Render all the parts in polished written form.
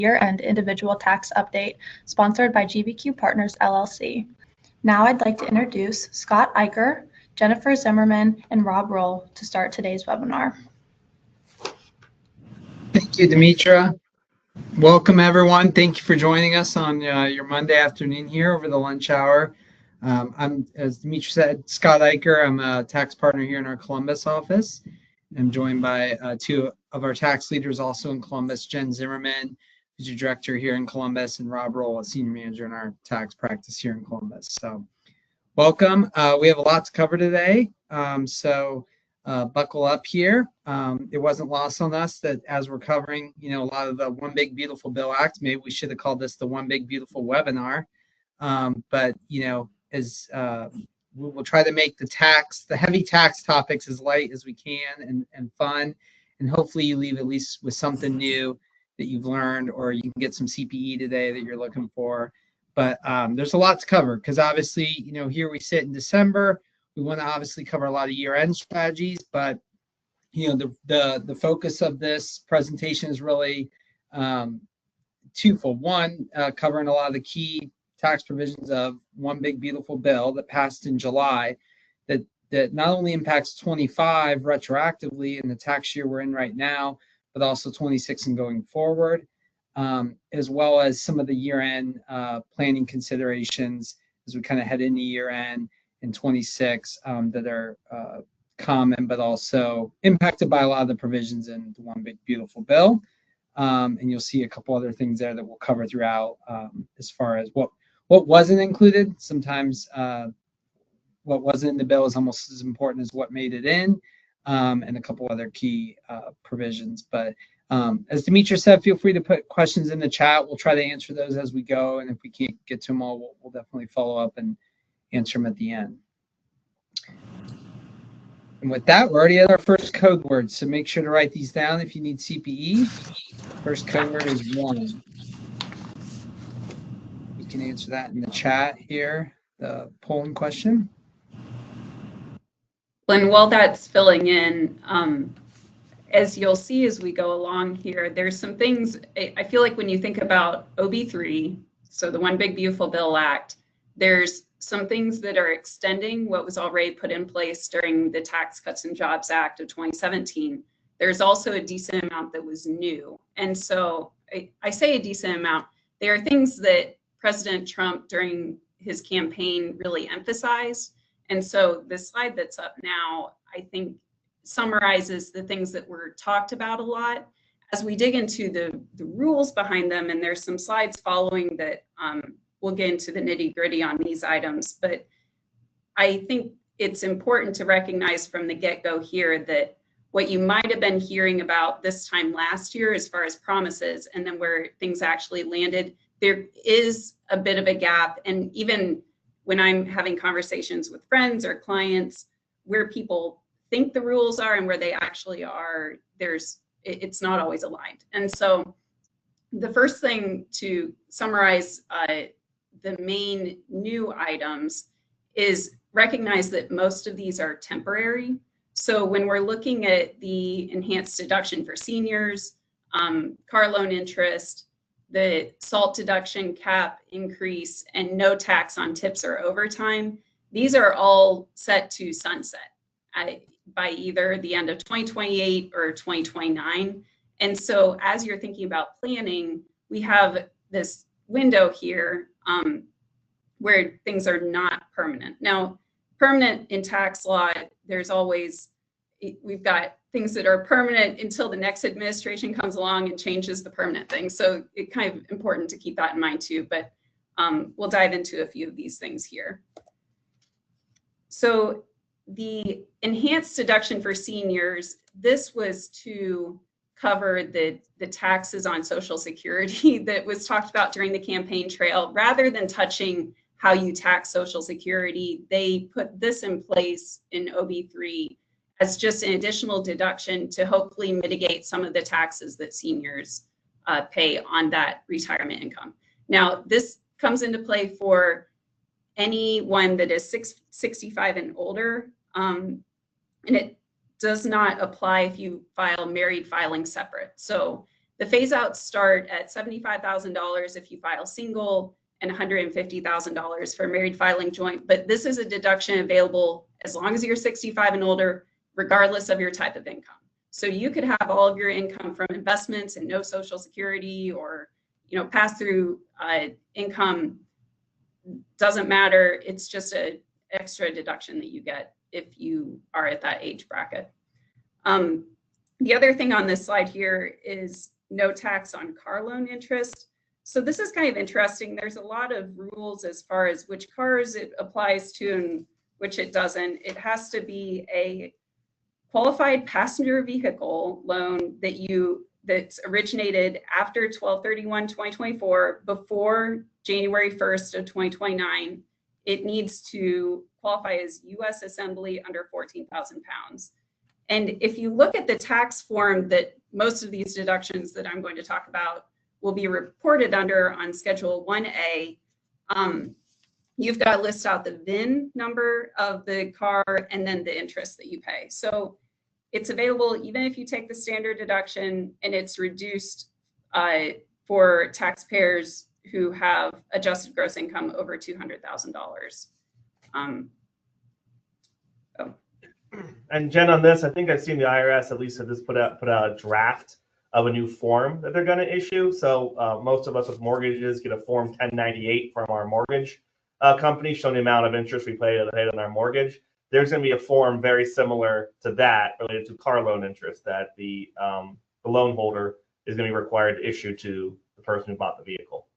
year-end individual tax update sponsored by GBQ Partners LLC. Now I'd like to introduce Scott Eicher, Jennifer Zimmerman, and Rob Roll to start today's webinar. Thank you, Demetra. Welcome, everyone. Thank you for joining us on your Monday afternoon here over the lunch hour. I'm, as Demetra said, Scott Eicher. I'm a tax partner here in our Columbus office. I'm joined by two of our tax leaders also in Columbus, Jen Zimmerman, who's your director here in Columbus, and Rob Roll, a senior manager in our tax practice here in Columbus. So welcome. We have a lot to cover today, buckle up here. It wasn't lost on us that as we're covering, a lot of the One Big Beautiful Bill Act, maybe we should have called this the One Big Beautiful Webinar. We'll try to make the heavy tax topics as light as we can and fun, and hopefully you leave at least with something new that you've learned, or you can get some CPE today that you're looking for. But there's a lot to cover because obviously, here we sit in December. We want to obviously cover a lot of year-end strategies, but the focus of this presentation is really twofold. One, covering a lot of the key tax provisions of One Big Beautiful Bill that passed in July that not only impacts 25 retroactively in the tax year we're in right now, but also 26 and going forward, as well as some of the year-end planning considerations as we kind of head into year-end in 26 that are common, but also impacted by a lot of the provisions in the One Big Beautiful Bill. And you'll see a couple other things there that we'll cover throughout as far as what wasn't included. Sometimes what wasn't in the bill is almost as important as what made it in, and a couple other key provisions. But as Demetra said, feel free to put questions in the chat. We'll try to answer those as we go, and if we can't get to them all, we'll definitely follow up and answer them at the end. And with that, we're already at our first code word, so make sure to write these down if you need CPE. First code word is 1. You can answer that in the chat here, the polling question. And while that's filling in, as you'll see as we go along here, there's some things, I feel like when you think about OB3, so the One Big Beautiful Bill Act, there's some things that are extending what was already put in place during the Tax Cuts and Jobs Act of 2017. There's also a decent amount that was new. And so I say a decent amount. There are things that President Trump during his campaign really emphasized. And so the slide that's up now, I think, summarizes the things that were talked about a lot. As we dig into the rules behind them, and there's some slides following that we'll get into the nitty-gritty on these items, but I think it's important to recognize from the get-go here that what you might have been hearing about this time last year as far as promises and then where things actually landed, there is a bit of a gap. And even when I'm having conversations with friends or clients, where people think the rules are and where they actually are, it's not always aligned. And so the first thing to summarize the main new items is recognize that most of these are temporary. So when we're looking at the enhanced deduction for seniors, car loan interest, the SALT deduction cap increase, and no tax on tips or overtime, these are all set to sunset by either the end of 2028 or 2029. And so as you're thinking about planning, we have this window here where things are not permanent. Now, permanent in tax law, we've got things that are permanent until the next administration comes along and changes the permanent things. So it's kind of important to keep that in mind too, but we'll dive into a few of these things here. So the enhanced deduction for seniors, this was to cover the taxes on Social Security that was talked about during the campaign trail. Rather than touching how you tax Social Security, they put this in place in OB3 as just an additional deduction to hopefully mitigate some of the taxes that seniors pay on that retirement income. Now, this comes into play for anyone that is 65 and older, and it does not apply if you file married filing separate. So The phase outs start at $75,000 if you file single and $150,000 for married filing joint. But this is a deduction available as long as you're 65 and older, regardless of your type of income. So you could have all of your income from investments and no Social Security or pass through income. Doesn't matter. It's just an extra deduction that you get if you are at that age bracket. The other thing on this slide here is no tax on car loan interest. So this is kind of interesting. There's a lot of rules as far as which cars it applies to and which it doesn't. It has to be a qualified passenger vehicle loan that's originated after 12/31/2024, before January 1st of 2029. It needs to qualify as U.S. assembly under 14,000 pounds. And if you look at the tax form that most of these deductions that I'm going to talk about will be reported under on Schedule 1A, you've got to list out the VIN number of the car and then the interest that you pay. So it's available even if you take the standard deduction, and it's reduced for taxpayers who have adjusted gross income over $200,000. And Jen, on this, I think I've seen the IRS at least have just put out a draft of a new form that they're going to issue. So most of us with mortgages get a Form 1098 from our mortgage company showing the amount of interest we paid on our mortgage. There's going to be a form very similar to that related to car loan interest that the loan holder is going to be required to issue to the person who bought the vehicle.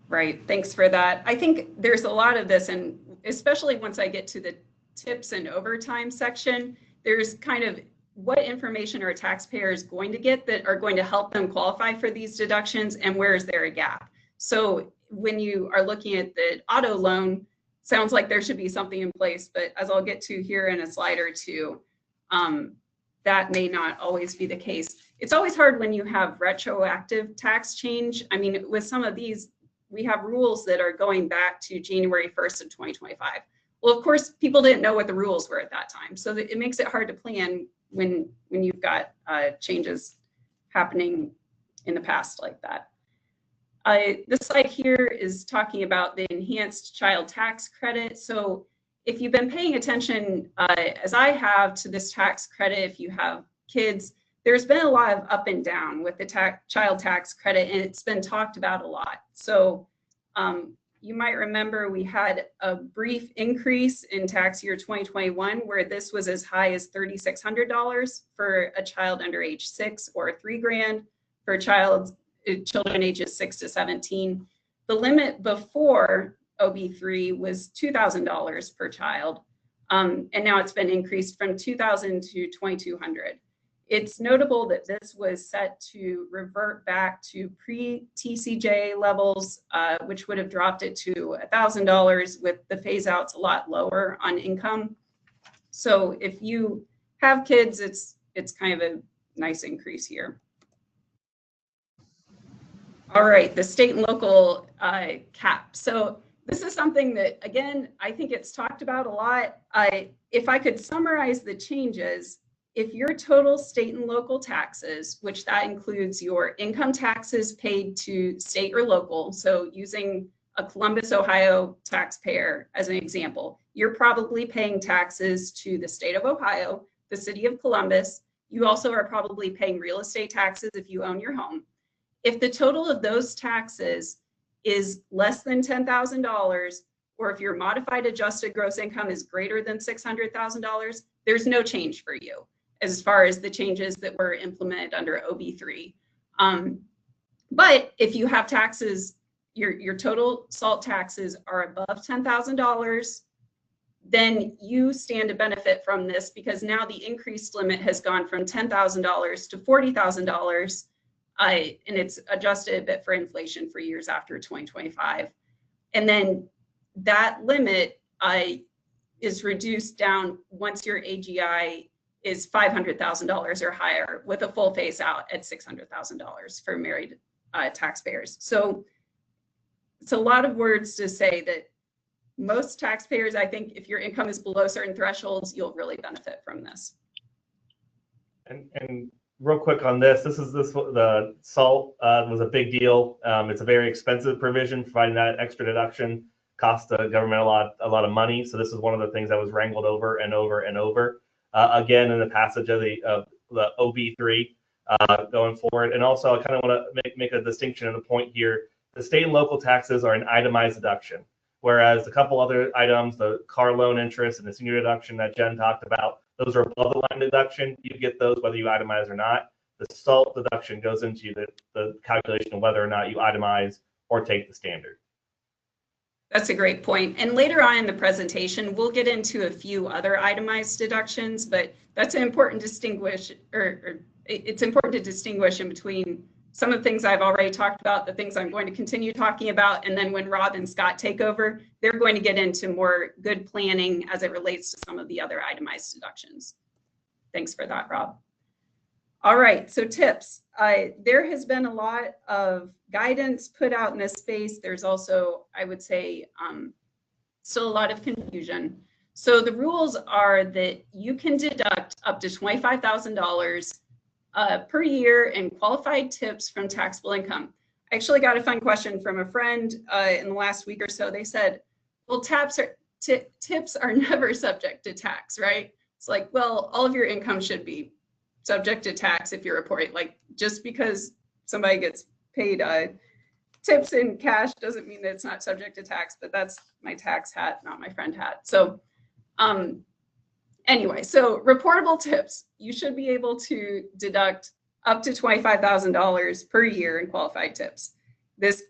Right. Thanks for that. I think there's a lot of this, and especially once I get to the tips and overtime section, there's kind of what information are taxpayers going to get that are going to help them qualify for these deductions, and where is there a gap? So when you are looking at the auto loan, sounds like there should be something in place, but as I'll get to here in a slide or two, that may not always be the case. It's always hard when you have retroactive tax change. I mean, with some of these, we have rules that are going back to January 1st of 2025. Well, of course, people didn't know what the rules were at that time. So it makes it hard to plan when you've got changes happening in the past like that. This slide here is talking about the enhanced child tax credit. So if you've been paying attention, as I have, to this tax credit, if you have kids, there's been a lot of up and down with the child tax credit, and it's been talked about a lot. So you might remember we had a brief increase in tax year 2021 where this was as high as $3,600 for a child under age 6, or $3,000 for children ages 6 to 17. The limit before OB3 was $2,000 per child, and now it's been increased from $2,000 to $2,200. It's notable that this was set to revert back to pre-TCJ levels, which would have dropped it to $1,000, with the phase outs a lot lower on income. So if you have kids, it's kind of a nice increase here. All right, the state and local cap. So this is something that, again, I think it's talked about a lot. If I could summarize the changes, if your total state and local taxes, which that includes your income taxes paid to state or local, so using a Columbus, Ohio taxpayer as an example, you're probably paying taxes to the state of Ohio, the city of Columbus. You also are probably paying real estate taxes if you own your home. If the total of those taxes is less than $10,000, or if your modified adjusted gross income is greater than $600,000, there's no change for you as far as the changes that were implemented under OB3. But if you have taxes, your total SALT taxes are above $10,000, then you stand to benefit from this, because now the increased limit has gone from $10,000 to $40,000, and it's adjusted a bit for inflation for years after 2025. And then that limit is reduced down once your AGI is $500,000 or higher, with a full phase out at $600,000 for married taxpayers. So it's a lot of words to say that most taxpayers, I think, if your income is below certain thresholds, you'll really benefit from this. And real quick on this. The SALT was a big deal. It's a very expensive provision. Providing that extra deduction cost the government a lot of money. So this is one of the things that was wrangled over and over and over again in the passage of the OB3 going forward. And also, I kind of want to make a distinction and a point here. The state and local taxes are an itemized deduction, whereas a couple other items, the car loan interest and the senior deduction that Jen talked about, those are above the line deduction. You get those whether you itemize or not. The SALT deduction goes into the calculation of whether or not you itemize or take the standard. That's a great point. And later on in the presentation, we'll get into a few other itemized deductions, but that's an important distinguish, or it's important to distinguish in between some of the things I've already talked about, the things I'm going to continue talking about, and then when Rob and Scott take over, they're going to get into more good planning as it relates to some of the other itemized deductions. Thanks for that, Rob. All right, so tips. There has been a lot of guidance put out in this space. There's also, I would say, still a lot of confusion. So the rules are that you can deduct up to $25,000 per year in qualified tips from taxable income. I actually got a fun question from a friend in the last week or so. They said, well, tips are never subject to tax, right? It's like, well, all of your income should be subject to tax if you're reporting. Like, just because somebody gets paid tips in cash doesn't mean that it's not subject to tax, but that's my tax hat, not my friend hat. So anyway, so reportable tips, you should be able to deduct up to $25,000 per year in qualified tips. This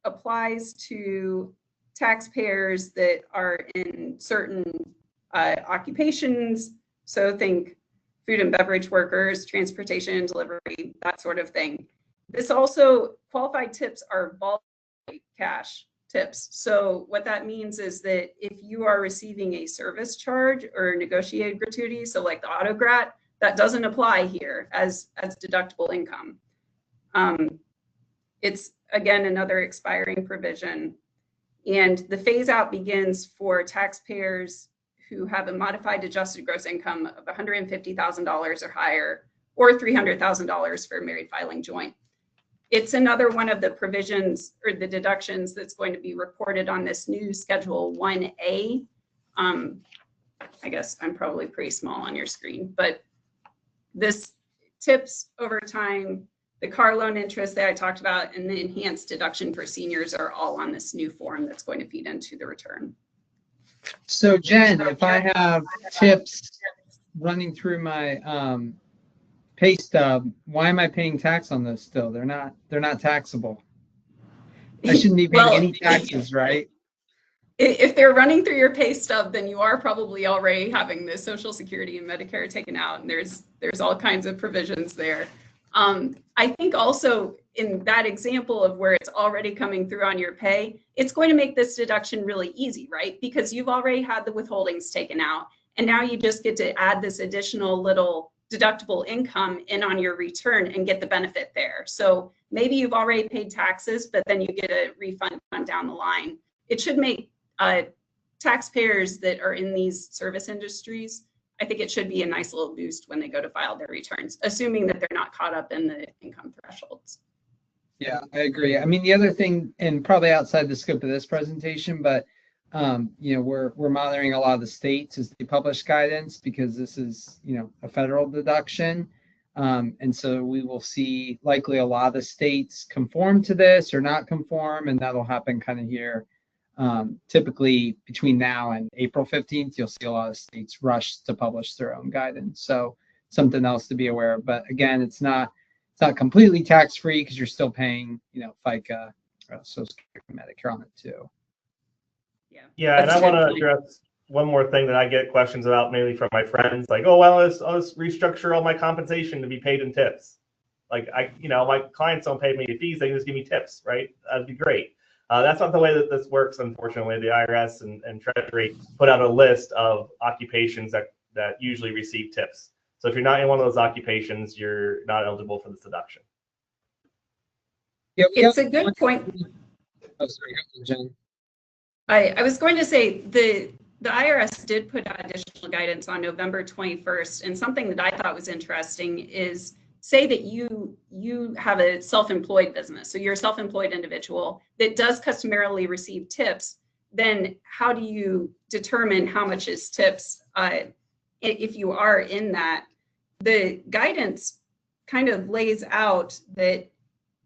applies to taxpayers that are in certain occupations. So think food and beverage workers, transportation and delivery, that sort of thing. This also, qualified tips are voluntary cash tips. So what that means is that if you are receiving a service charge or negotiated gratuity, so like the autograt, that doesn't apply here as deductible income. It's, again, another expiring provision. And the phase out begins for taxpayers who have a modified adjusted gross income of $150,000 or higher, or $300,000 for a married filing joint. It's another one of the provisions or the deductions that's going to be reported on this new Schedule 1A. I guess I'm probably pretty small on your screen, but this tips over time, the car loan interest that I talked about, and the enhanced deduction for seniors are all on this new form that's going to feed into the return. So Jen, if I have tips running through my pay stub, why am I paying tax on those still? They're not taxable. I shouldn't be paying any taxes, right? If they're running through your pay stub, then you are probably already having the Social Security and Medicare taken out, and there's all kinds of provisions there. I think also in that example of where it's already coming through on your pay, it's going to make this deduction really easy, right? Because you've already had the withholdings taken out, and now you just get to add this additional little deductible income in on your return and get the benefit there. So maybe you've already paid taxes, but then you get a refund down the line. It should make taxpayers that are in these service industries, I think it should be a nice little boost when they go to file their returns, assuming that they're not caught up in the income thresholds. Yeah, I agree. I mean, the other thing, and probably outside the scope of this presentation, but we're monitoring a lot of the states as they publish guidance, because this is, a federal deduction. And so we will see likely a lot of the states conform to this or not conform, and that'll happen kind of here. Typically between now and April 15th, you'll see a lot of states rush to publish their own guidance. So something else to be aware of. But again, it's not completely tax-free, because you're still paying, FICA, Social Security, Medicare on it too. Yeah, and I want to address one more thing that I get questions about, mainly from my friends, like, oh, well, I'll just restructure all my compensation to be paid in tips. Like, my clients don't pay me fees; they just give me tips, right? That'd be great. That's not the way that this works, unfortunately. The IRS and Treasury put out a list of occupations that usually receive tips. So if you're not in one of those occupations, you're not eligible for this deduction. Yeah, it's a good point. Oh, sorry, Jen. I was going to say the the IRS did put out additional guidance on November 21st, and something that I thought was interesting is, say that you have a self-employed business, so you're a self-employed individual that does customarily receive tips, then how do you determine how much is tips if you are in that? The guidance kind of lays out that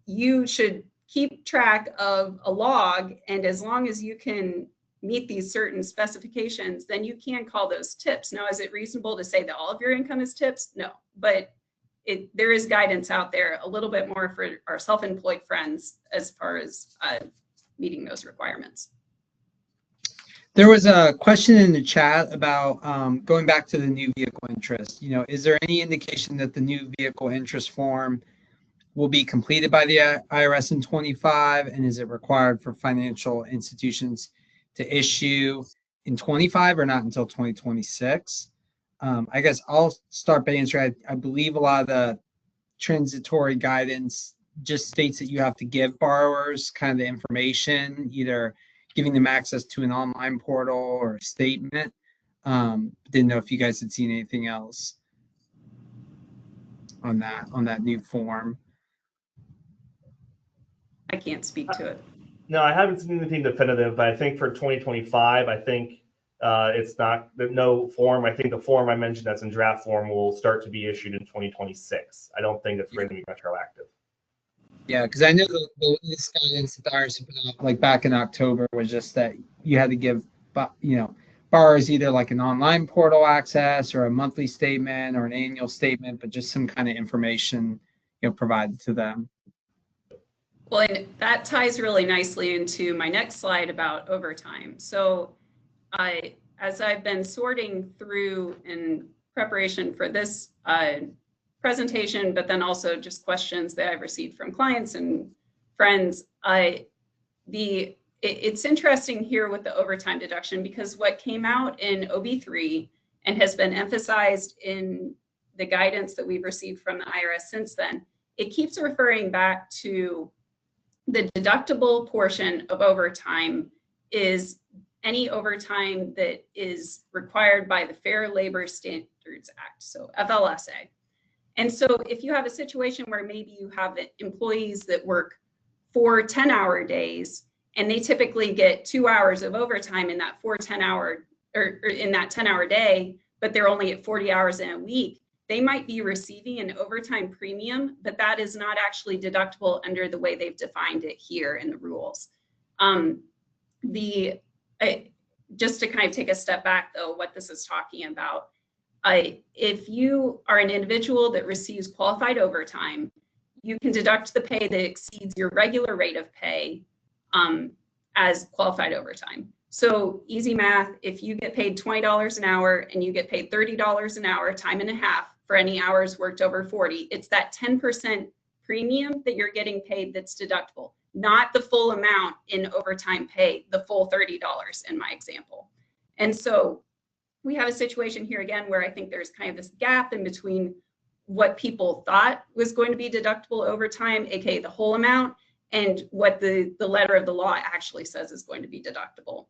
you should keep track of a log, and as long as you can meet these certain specifications, then you can call those tips. Now, is it reasonable to say that all of your income is tips? No, but there is guidance out there a little bit more for our self-employed friends as far as meeting those requirements. There was a question in the chat about going back to the new vehicle interest. You know, is there any indication that the new vehicle interest form will be completed by the IRS in 25, and is it required for financial institutions to issue in 25 or not until 2026? I guess I'll start by answering. I believe a lot of the transitory guidance just states that you have to give borrowers kind of the information, either giving them access to an online portal or a statement. Didn't know if you guys had seen anything else on that new form. I can't speak to it. No, I haven't seen anything definitive, but I think for 2025, I think it's not, no form. I think the form I mentioned that's in draft form will start to be issued in 2026. I don't think it's going to be retroactive. Yeah, because I know this guidance that the IRS put out like back in October was just that you had to give, borrowers either like an online portal access or a monthly statement or an annual statement, but just some kind of information, provided to them. Well, and that ties really nicely into my next slide about overtime. So as I've been sorting through in preparation for this presentation, but then also just questions that I've received from clients and friends, it's interesting here with the overtime deduction, because what came out in OB3 and has been emphasized in the guidance that we've received from the IRS since then, it keeps referring back to the deductible portion of overtime is any overtime that is required by the Fair Labor Standards Act, so FLSA. And so if you have a situation where maybe you have employees that work 4 10-hour days, and they typically get 2 hours of overtime in that 10-hour day, but they're only at 40 hours in a week, they might be receiving an overtime premium, but that is not actually deductible under the way they've defined it here in the rules. Just to kind of take a step back though, what this is talking about, if you are an individual that receives qualified overtime, you can deduct the pay that exceeds your regular rate of pay as qualified overtime. So easy math, if you get paid $20 an hour and you get paid $30 an hour, time and a half for any hours worked over 40, it's that 10% premium that you're getting paid that's deductible, not the full amount in overtime pay, the full $30 in my example. And so we have a situation here again where I think there's kind of this gap in between what people thought was going to be deductible overtime, aka the whole amount, and what the letter of the law actually says is going to be deductible.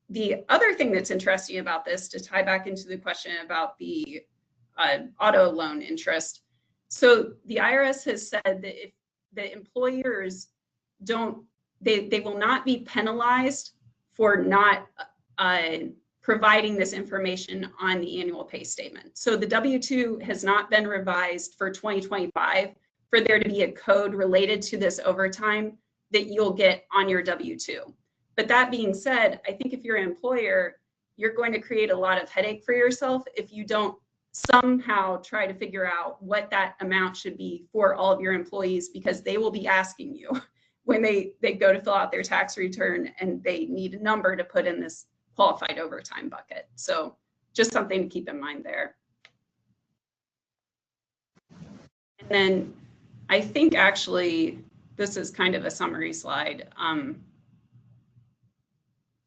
The other thing that's interesting about this, to tie back into the question about the auto loan interest, so the IRS has said that if the employers they will not be penalized for not providing this information on the annual pay statement. So the W-2 has not been revised for 2025 for there to be a code related to this overtime that you'll get on your W-2. But that being said, I think if you're an employer, you're going to create a lot of headache for yourself if you don't somehow try to figure out what that amount should be for all of your employees, because they will be asking you when they go to fill out their tax return and they need a number to put in this qualified overtime bucket. So just something to keep in mind there. And then I think actually this is kind of a summary slide.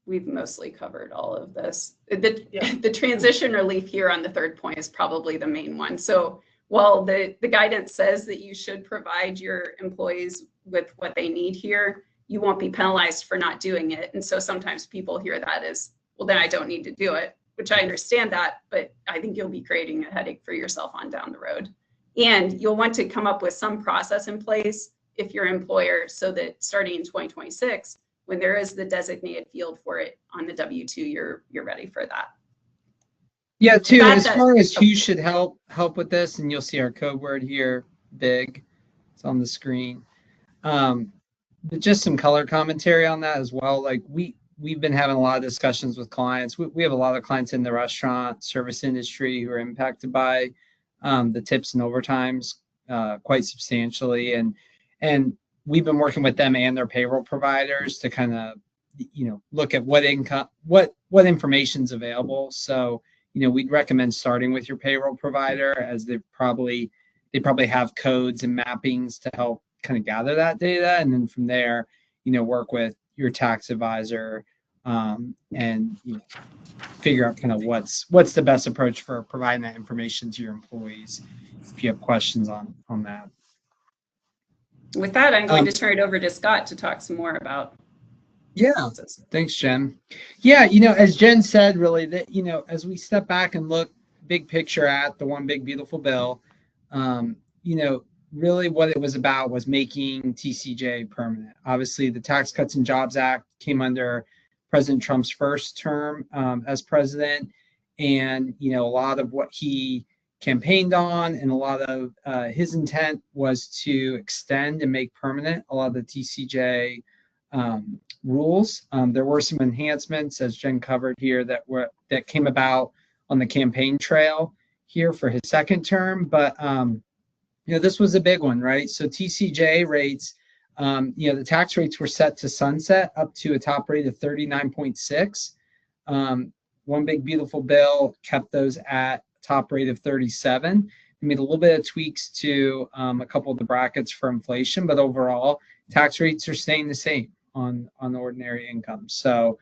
We've mostly covered all of this. The transition relief here on the third point is probably the main one. So while the guidance says that you should provide your employees with what they need here, you won't be penalized for not doing it. And so sometimes people hear that as, well, then I don't need to do it, which I understand that, but I think you'll be creating a headache for yourself on down the road. And you'll want to come up with some process in place if your employer, so that starting in 2026, when there is the designated field for it on the W-2, you're ready for that. Yeah, too, as far as who should help with this, and you'll see our code word here, big, it's on the screen. But just some color commentary on that as well. Like we've been having a lot of discussions with clients. We have a lot of clients in the restaurant service industry who are impacted by the tips and overtimes quite substantially, and we've been working with them and their payroll providers to kind of look at what information's available. So we'd recommend starting with your payroll provider, as they probably have codes and mappings to help kind of gather that data, and then from there work with your tax advisor and figure out kind of what's the best approach for providing that information to your employees, if you have questions on that. With that, I'm going to turn it over to Scott to talk some more about. Yeah, thanks, Jen. Yeah, as Jen said, really, that as we step back and look big picture at the One Big Beautiful Bill, really what it was about was making TCJ permanent. Obviously, the Tax Cuts and Jobs Act came under President Trump's first term as president, and a lot of what he campaigned on and a lot of his intent was to extend and make permanent a lot of the TCJ rules. There were some enhancements, as Jen covered here, that came about on the campaign trail here for his second term, but this was a big one, right? So TCJ rates, the tax rates were set to sunset up to a top rate of 39.6. One Big Beautiful Bill kept those at a top rate of 37. They made a little bit of tweaks to a couple of the brackets for inflation, but overall, tax rates are staying the same on ordinary income. So,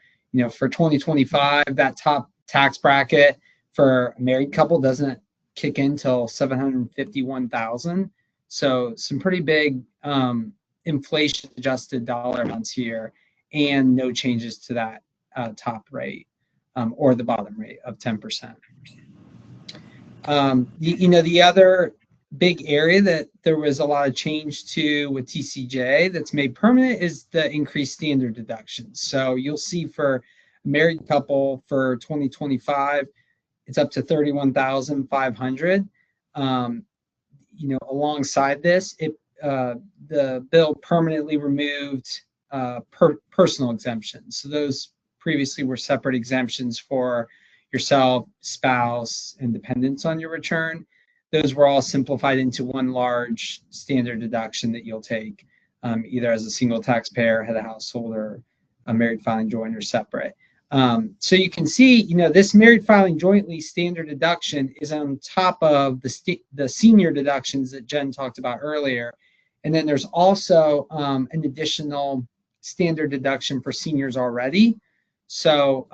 for 2025, that top tax bracket for a married couple doesn't kick in till $751,000. So some pretty big inflation adjusted dollar amounts here, and no changes to that top rate or the bottom rate of 10%. The other big area that there was a lot of change to with TCJ that's made permanent is the increased standard deductions. So you'll see for a married couple for 2025, it's up to $31,500. Alongside this, the bill permanently removed personal exemptions. So those previously were separate exemptions for yourself, spouse, and dependents on your return. Those were all simplified into one large standard deduction that you'll take either as a single taxpayer, head of household, or a married filing joint or separate. So you can see, this married filing jointly standard deduction is on top of the senior deductions that Jen talked about earlier. And then there's also an additional standard deduction for seniors already. So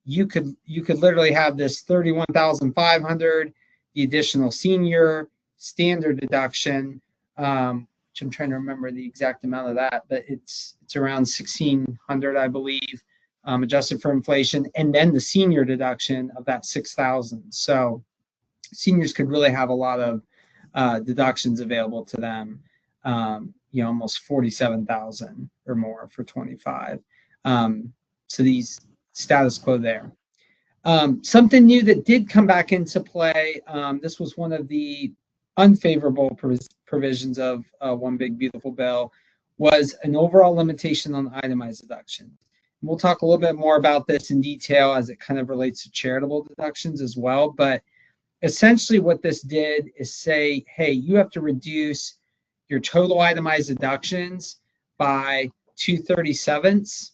you could literally have this $31,500, the additional senior standard deduction, which I'm trying to remember the exact amount of that, but it's around $1,600, I believe. Adjusted for inflation, and then the senior deduction of that $6,000. So seniors could really have a lot of deductions available to them. Almost $47,000 or more for 25. So these status quo there. Something new that did come back into play. This was one of the unfavorable provisions of One Big Beautiful Bill, was an overall limitation on itemized deductions. We'll talk a little bit more about this in detail as it kind of relates to charitable deductions as well. But essentially what this did is say, hey, you have to reduce your total itemized deductions by 2/37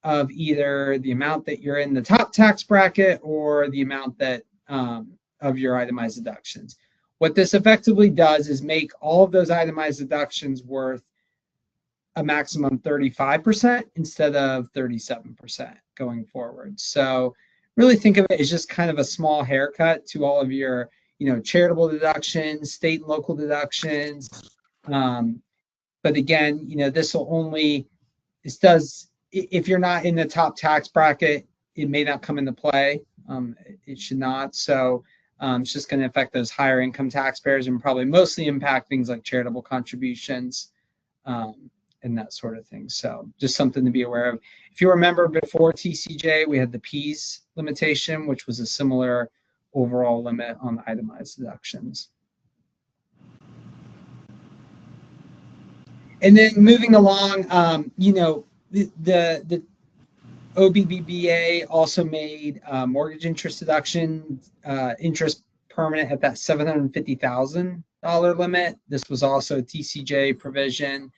of either the amount that you're in the top tax bracket or the amount that of your itemized deductions. What this effectively does is make all of those itemized deductions worth a maximum 35% instead of 37% going forward. So really think of it as just kind of a small haircut to all of your, charitable deductions, state and local deductions. But again, this does, if you're not in the top tax bracket, it may not come into play. It should not. So it's just going to affect those higher income taxpayers and probably mostly impact things like charitable contributions and that sort of thing. So just something to be aware of. If you remember before TCJ, we had the P's limitation, which was a similar overall limit on itemized deductions. And then moving along, the OBBBA also made mortgage interest deduction interest permanent at that $750,000 limit. This was also a TCJ provision.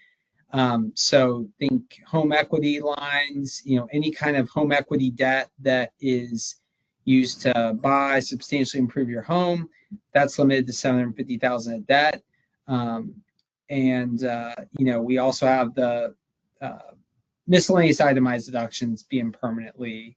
So think home equity lines, any kind of home equity debt that is used to buy, substantially improve your home, that's limited to $750,000 of debt. We also have the miscellaneous itemized deductions being permanently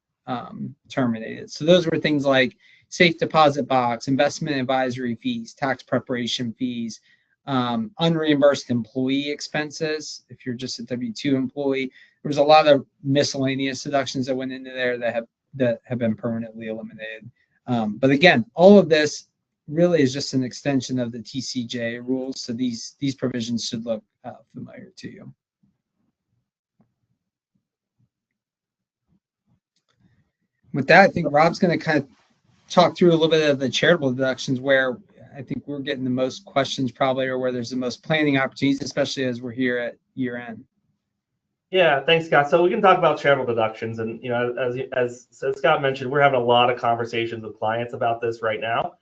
terminated. So those were things like safe deposit box, investment advisory fees, tax preparation fees, unreimbursed employee expenses. If you're just a W-2 employee, there was a lot of miscellaneous deductions that went into there that have been permanently eliminated. But again, all of this really is just an extension of the TCJ rules. So these provisions should look familiar to you. With that, I think Rob's going to kind of talk through a little bit of the charitable deductions, where I think we're getting the most questions probably, or where there's the most planning opportunities, especially as we're here at year end. Yeah, thanks, Scott. So we can talk about charitable deductions, and as Scott mentioned, we're having a lot of conversations with clients about this right now.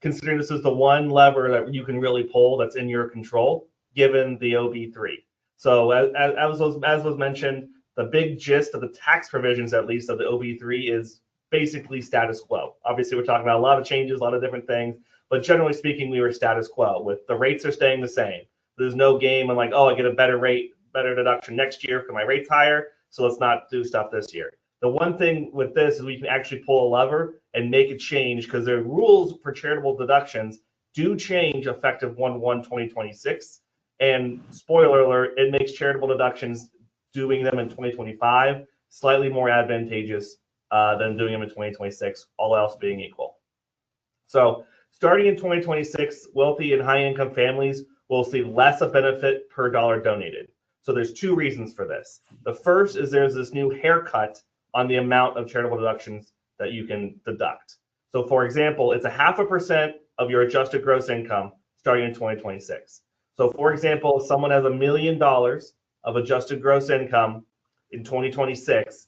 Considering this is the one lever that you can really pull that's in your control, given the OB3. So as was mentioned, the big gist of the tax provisions, at least of the OB3, is basically status quo. Obviously, we're talking about a lot of changes, a lot of different things, but generally speaking, we were status quo. With the rates are staying the same. There's no game and like, oh, I get a better rate, better deduction next year because my rate's higher, so let's not do stuff this year. The one thing with this is we can actually pull a lever and make it change, because the rules for charitable deductions do change effective 1/1/2026. And spoiler alert, it makes charitable deductions, doing them in 2025, slightly more advantageous than doing them in 2026, all else being equal. So starting in 2026, wealthy and high income families will see less of benefit per dollar donated. So there's two reasons for this. The first is there's this new haircut on the amount of charitable deductions that you can deduct. So for example, it's 0.5% of your adjusted gross income starting in 2026. So for example, if someone has $1 million of adjusted gross income in 2026,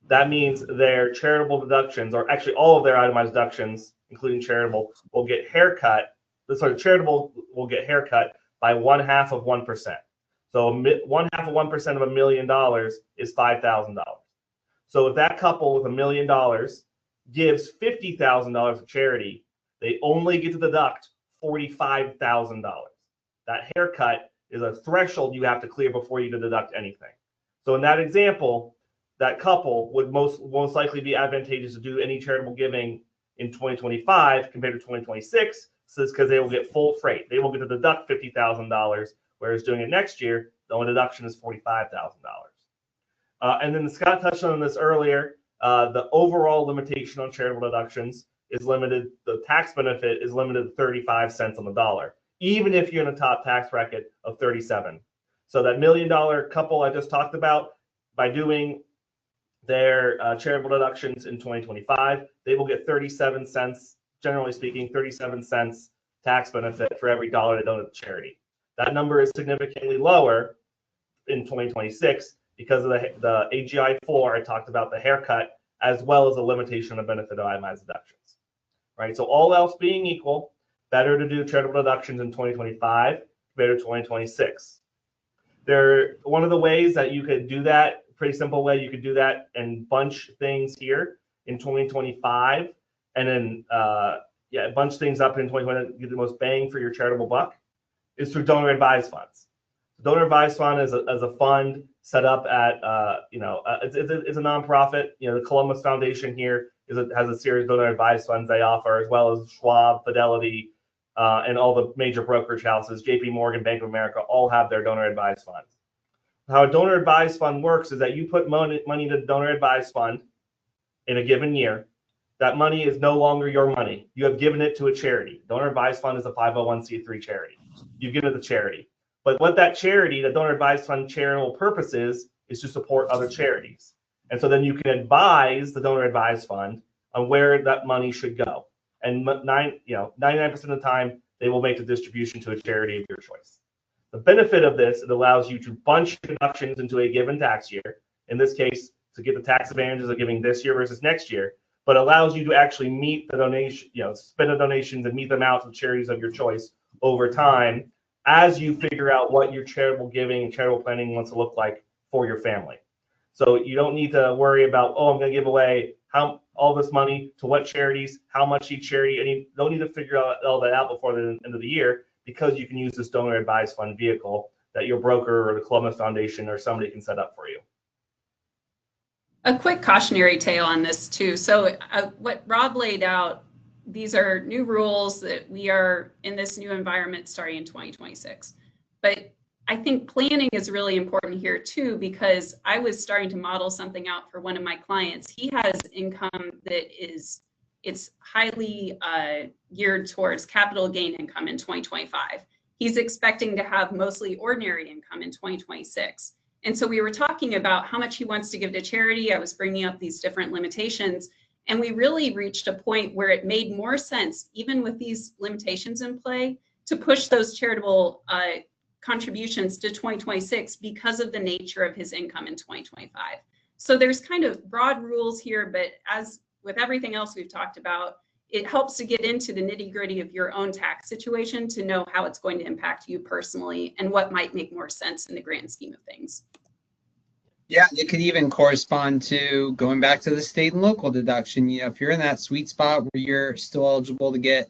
that means their charitable deductions, or actually all of their itemized deductions, including charitable, will get haircut. Sorry, charitable will get haircut by 1/2%. So 1/2 of 1% of $1 million is $5,000. So if that couple with $1 million gives $50,000 to charity, they only get to deduct $45,000. That haircut is a threshold you have to clear before you can deduct anything. So in that example, that couple would most likely be advantageous to do any charitable giving in 2025 compared to 2026, because they will get full freight. They will get to deduct $50,000, whereas doing it next year, the only deduction is $45,000. And then Scott touched on this earlier. The overall limitation on charitable deductions is limited. The tax benefit is limited to 35 cents on the dollar, even if you're in a top tax bracket of 37. So that $1 million couple I just talked about, by doing their charitable deductions in 2025, they will get 37 cents, generally speaking, 37 cents tax benefit for every dollar they donate to charity. That number is significantly lower in 2026 because of the AGI 4. I talked about the haircut, as well as the limitation of benefit of itemized deductions. Right. So all else being equal, better to do charitable deductions in 2025 compared to 2026. One of the ways that you could do that, pretty simple way you could do that and bunch things here in 2025, and then bunch things up in 2020, get the most bang for your charitable buck, is through donor advised funds. Donor advised fund is a fund set up at it's a nonprofit. The Columbus Foundation here has a series of donor advised funds they offer, as well as Schwab, Fidelity, and all the major brokerage houses, JP Morgan, Bank of America, all have their donor advised funds. How a donor advised fund works is that you put money to the donor advised fund, in a given year, that money is no longer your money. You have given it to a charity. Donor advised fund is a 501c3 charity. You've given it to charity. But what that charity, the donor advised fund charitable purpose is to support other charities. And so then you can advise the donor advised fund on where that money should go. And 99% of the time, they will make the distribution to a charity of your choice. The benefit of this, it allows you to bunch deductions into a given tax year. In this case, to get the tax advantages of giving this year versus next year, but allows you to actually meet the donation, spend the donations and meet them out to the charities of your choice over time as you figure out what your charitable giving and charitable planning wants to look like for your family. So you don't need to worry about, I'm going to give away all this money to what charities, how much each charity, and you don't need to figure all that out before the end of the year, because you can use this donor advised fund vehicle that your broker or the Columbus Foundation or somebody can set up for you. A quick cautionary tale on this too. So what Rob laid out, these are new rules that we are in this new environment starting in 2026. But I think planning is really important here too, because I was starting to model something out for one of my clients. He has income that it's highly geared towards capital gain income in 2025. He's expecting to have mostly ordinary income in 2026. And so we were talking about how much he wants to give to charity. I was bringing up these different limitations, and we really reached a point where it made more sense, even with these limitations in play, to push those charitable contributions to 2026 because of the nature of his income in 2025. So there's kind of broad rules here, but as with everything else we've talked about, it helps to get into the nitty-gritty of your own tax situation to know how it's going to impact you personally and what might make more sense in the grand scheme of things. Yeah, it could even correspond to going back to the state and local deduction. If you're in that sweet spot where you're still eligible to get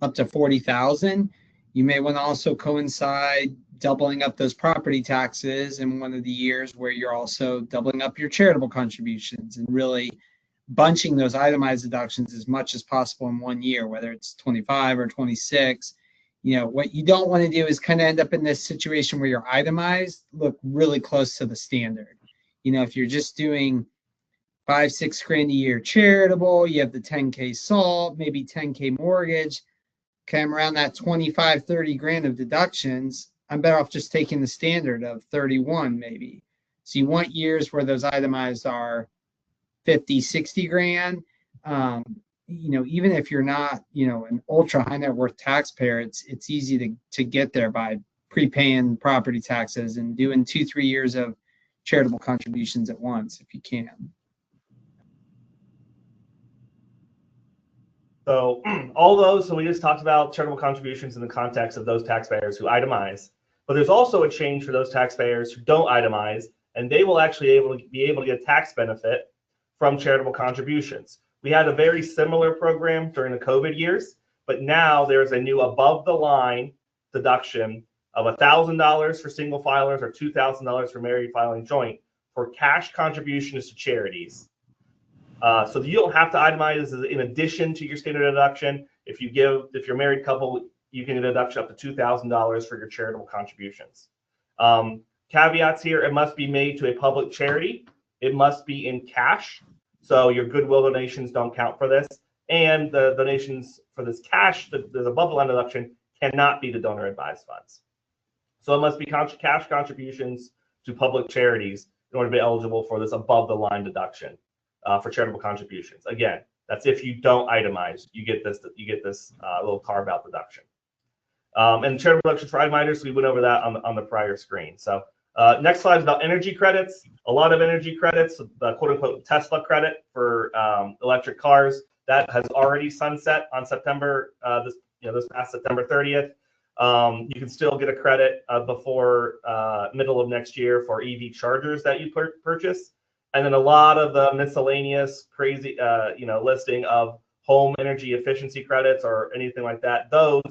up to $40,000, you may want to also coincide doubling up those property taxes in one of the years where you're also doubling up your charitable contributions and really bunching those itemized deductions as much as possible in one year, whether it's 25 or 26. What you don't want to do is kind of end up in this situation where your itemized look really close to the standard. If you're just doing $5-6 grand a year charitable, you have the 10K SALT, maybe 10K mortgage, okay, I'm around that 25-30 grand of deductions, I'm better off just taking the standard of 31 maybe. So you want years where those itemized are 50-60 grand. Even if you're not an ultra high net worth taxpayer, it's easy to get there by prepaying property taxes and doing 2-3 years of charitable contributions at once if you can. So all those, so we just talked about charitable contributions in the context of those taxpayers who itemize, but there's also a change for those taxpayers who don't itemize, and they will actually be able to get a tax benefit from charitable contributions. We had a very similar program during the COVID years, but now there's a new above the line deduction of $1,000 for single filers or $2,000 for married filing joint for cash contributions to charities. So you don't have to itemize in addition to your standard deduction. If you're a married couple, you can deduct up to $2,000 for your charitable contributions. Caveats here: it must be made to a public charity. It must be in cash. So your goodwill donations don't count for this. And the donations for this cash, the above the line deduction, cannot be the donor advised funds. So it must be cash contributions to public charities in order to be eligible for this above the line deduction for charitable contributions. Again, that's if you don't itemize, you get this little carve out deduction. And charitable deductions for itemizers, we went over that on the prior screen. So next slide is about energy credits. A lot of energy credits, the quote unquote Tesla credit for electric cars, that has already sunset on September this past September 30th. You can still get a credit before middle of next year for EV chargers that you purchase. And then a lot of the miscellaneous crazy, listing of home energy efficiency credits or anything like that, those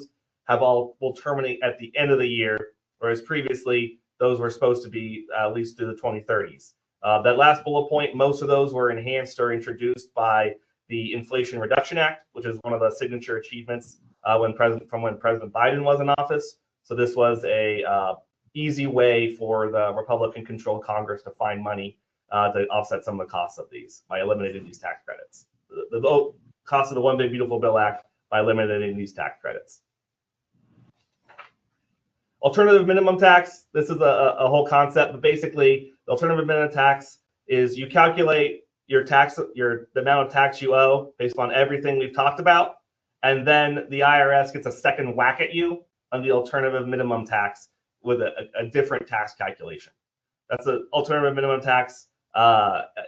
will terminate at the end of the year, whereas previously those were supposed to be at least through the 2030s. That last bullet point, most of those were enhanced or introduced by the Inflation Reduction Act, which is one of the signature achievements when President Biden was in office. So this was a easy way for the Republican-controlled Congress to find money to offset some of the costs of these by eliminating these tax credits. The cost of the One Big Beautiful Bill Act by eliminating these tax credits. Alternative minimum tax, this is a whole concept, but basically the alternative minimum tax is you calculate your tax, the amount of tax you owe based on everything we've talked about, and then the IRS gets a second whack at you on the alternative minimum tax with a different tax calculation. That's the alternative minimum tax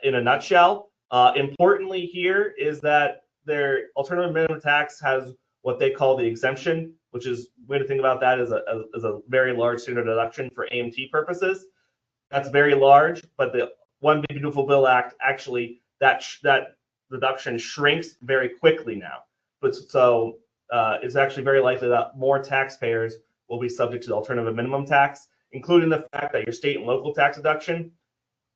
in a nutshell. Importantly here is that their alternative minimum tax has what they call the exemption, which is, way to think about that is a very large standard deduction for AMT purposes. That's very large, but the One Big Beautiful Bill Act, actually that deduction shrinks very quickly now. But so it's actually very likely that more taxpayers will be subject to the alternative minimum tax, including the fact that your state and local tax deduction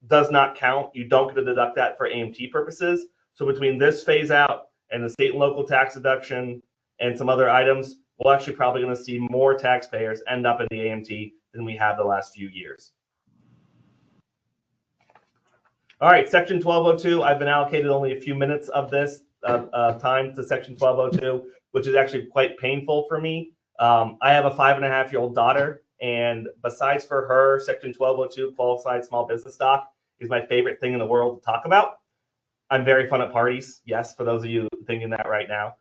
does not count. You don't get to deduct that for AMT purposes. So between this phase out and the state and local tax deduction and some other items, we're actually probably going to see more taxpayers end up in the AMT than we have the last few years. All right, Section 1202, I've been allocated only a few minutes of this time to Section 1202, which is actually quite painful for me. I have a 5.5-year-old daughter, and besides for her, Section 1202 qualified small business stock is my favorite thing in the world to talk about. I'm very fun at parties, yes, for those of you thinking that right now.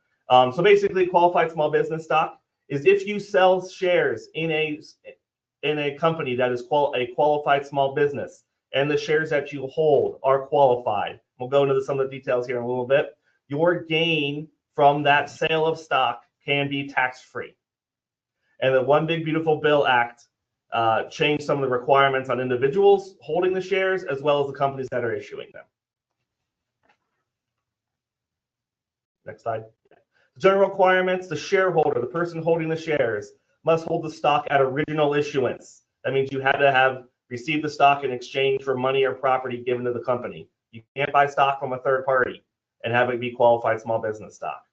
So basically, qualified small business stock is if you sell shares in a company that is a qualified small business, and the shares that you hold are qualified. We'll go into some of the details here in a little bit. Your gain from that sale of stock can be tax-free. And the One Big Beautiful Bill Act changed some of the requirements on individuals holding the shares as well as the companies that are issuing them. Next slide. General requirements, the shareholder, the person holding the shares, must hold the stock at original issuance. That means you had to have received the stock in exchange for money or property given to the company. You can't buy stock from a third party and have it be qualified small business stock.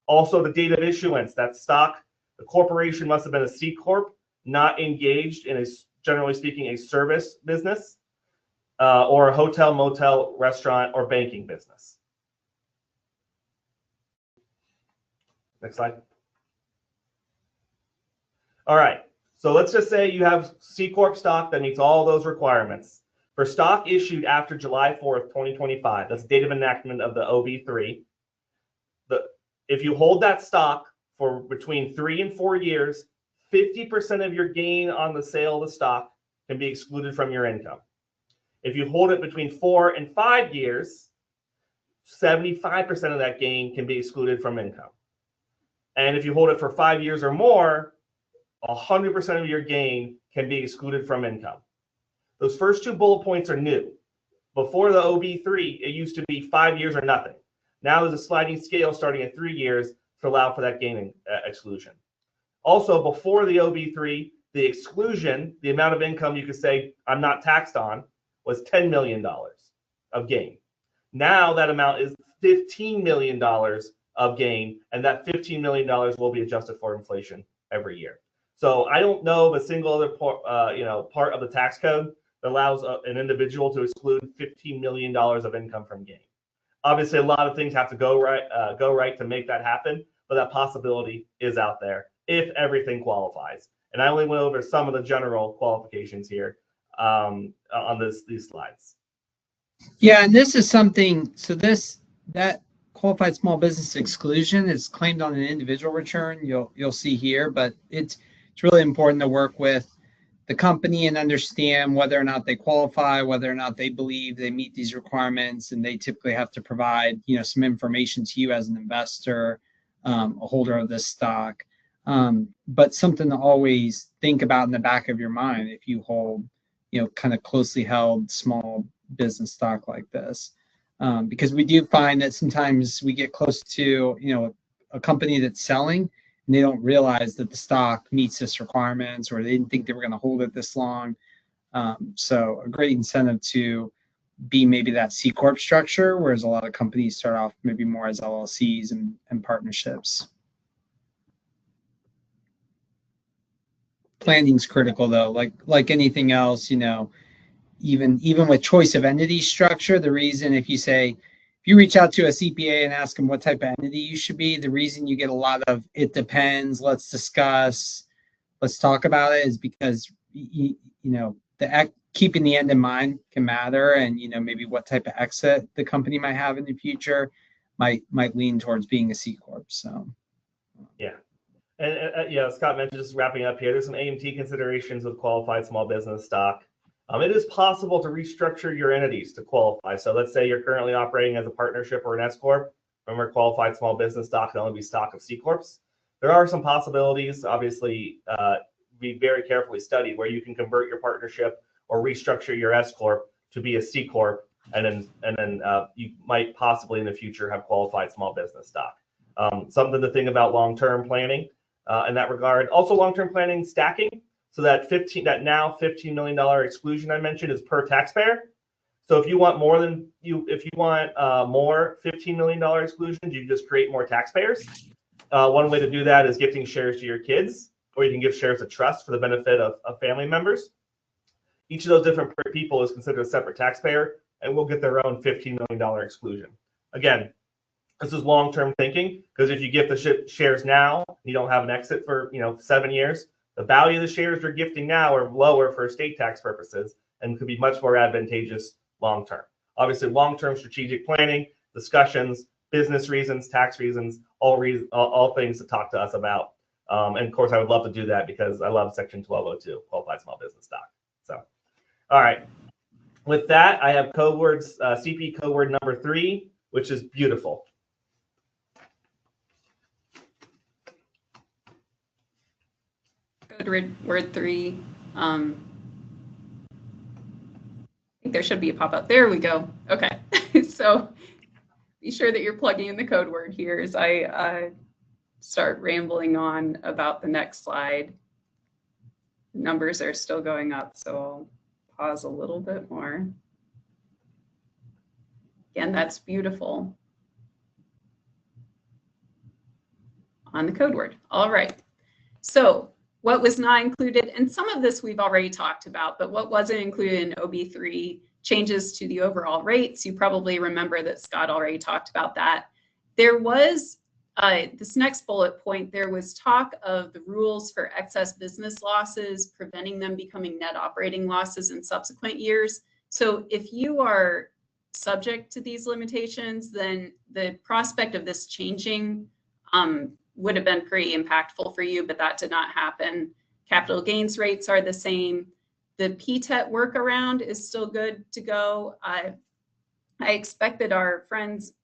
Also, the date of issuance, that stock, the corporation must have been a C Corp, not engaged in, generally speaking, a service business or a hotel, motel, restaurant, or banking business. Next slide. All right, so let's just say you have C Corp stock that meets all those requirements. For stock issued after July 4th, 2025, that's the date of enactment of the OB3, if you hold that stock for between 3 and 4 years, 50% of your gain on the sale of the stock can be excluded from your income. If you hold it between 4 and 5 years, 75% of that gain can be excluded from income. And if you hold it for 5 years or more, 100% of your gain can be excluded from income. Those first two bullet points are new. Before the OB3, it used to be 5 years or nothing. Now there's a sliding scale starting at 3 years to allow for that gain exclusion. Also, before the OB3, the exclusion, the amount of income you could say I'm not taxed on, was $10 million of gain. Now that amount is $15 million of gain, and that $15 million will be adjusted for inflation every year. So I don't know of a single other part of the tax code that allows an individual to exclude $15 million of income from gain. Obviously, a lot of things have to go right to make that happen, but that possibility is out there if everything qualifies. And I only went over some of the general qualifications here on these slides. Yeah, and this is something. So that qualified small business exclusion is claimed on an individual return. You'll see here, but it's really important to work with the company and understand whether or not they qualify, whether or not they believe they meet these requirements, and they typically have to provide some information to you as an investor, a holder of this stock. But something to always think about in the back of your mind if you hold kind of closely held small business stock like this, because we do find that sometimes we get close to a company that's selling and they don't realize that the stock meets this requirements, or they didn't think they were going to hold it this long. So a great incentive to be maybe that C Corp structure, whereas a lot of companies start off maybe more as LLCs and partnerships. Planning's critical though, like anything else, even with choice of entity structure, the reason if you reach out to a CPA and ask them what type of entity you should be, the reason you get a lot of "it depends," "let's discuss," "let's talk about it" is because keeping the end in mind can matter, and maybe what type of exit the company might have in the future might lean towards being a C corp. So yeah. And yeah, Scott mentioned, just wrapping up here, there's some AMT considerations with qualified small business stock. It is possible to restructure your entities to qualify. So let's say you're currently operating as a partnership or an S corp. Remember, qualified small business stock can only be stock of C corps. There are some possibilities, obviously, be very carefully studied, where you can convert your partnership or restructure your S corp to be a C corp, and then you might possibly in the future have qualified small business stock. Something to think about long-term planning in that regard. Also, long-term planning stacking. So that $15 million exclusion I mentioned is per taxpayer. So if you want more $15 million exclusions, you just create more taxpayers. One way to do that is gifting shares to your kids, or you can give shares of trust for the benefit of family members. Each of those different people is considered a separate taxpayer and will get their own $15 million exclusion. Again, this is long-term thinking, because if you gift the shares now, you don't have an exit for 7 years. The value of the shares you're gifting now are lower for estate tax purposes and could be much more advantageous long-term. Obviously, long-term strategic planning, discussions, business reasons, tax reasons, all things to talk to us about. And of course, I would love to do that because I love Section 1202, qualified small business stock. So, all right. With that, I have code words, CP code word number 3, which is beautiful. Code word 3. I think there should be a pop-up. There we go. Okay. So be sure that you're plugging in the code word here as I start rambling on about the next slide. Numbers are still going up, so I'll pause a little bit more. Again, that's beautiful on the code word. All right. So what was not included, and some of this we've already talked about, but what wasn't included in OB3, changes to the overall rates. You probably remember that Scott already talked about that. There was, this next bullet point, there was talk of the rules for excess business losses, preventing them becoming net operating losses in subsequent years. So if you are subject to these limitations, then the prospect of this changing would have been pretty impactful for you, but that did not happen. Capital gains rates are the same. The PTET workaround is still good to go. I expect that our friends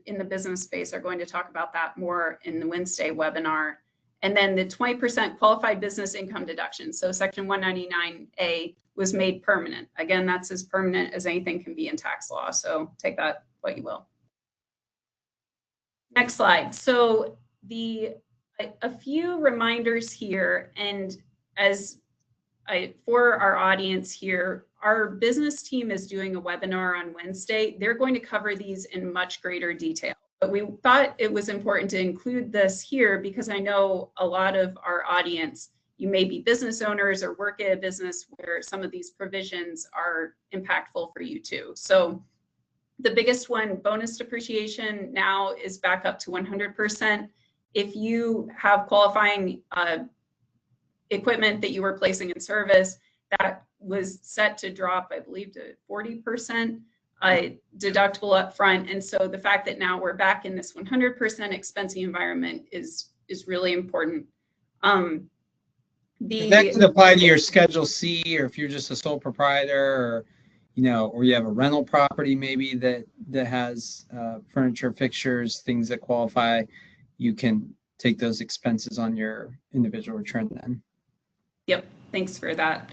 in the business space are going to talk about that more in the Wednesday webinar. And then the 20% qualified business income deduction. So Section 199A was made permanent. Again, that's as permanent as anything can be in tax law. So take that what you will. Next slide. So a few reminders here, and for our audience here, our business team is doing a webinar on Wednesday. They're going to cover these in much greater detail, but we thought it was important to include this here because I know a lot of our audience, you may be business owners or work at a business where some of these provisions are impactful for you too. So the biggest one, bonus depreciation, now is back up to 100%. If you have qualifying equipment that you were placing in service, that was set to drop, I believe, to 40% deductible up front. And so the fact that now we're back in this 100% expensing environment is really important. That could apply to your Schedule C, or if you're just a sole proprietor, or you have a rental property maybe that has furniture, fixtures, things that qualify. You can take those expenses on your individual return then. Yep, thanks for that.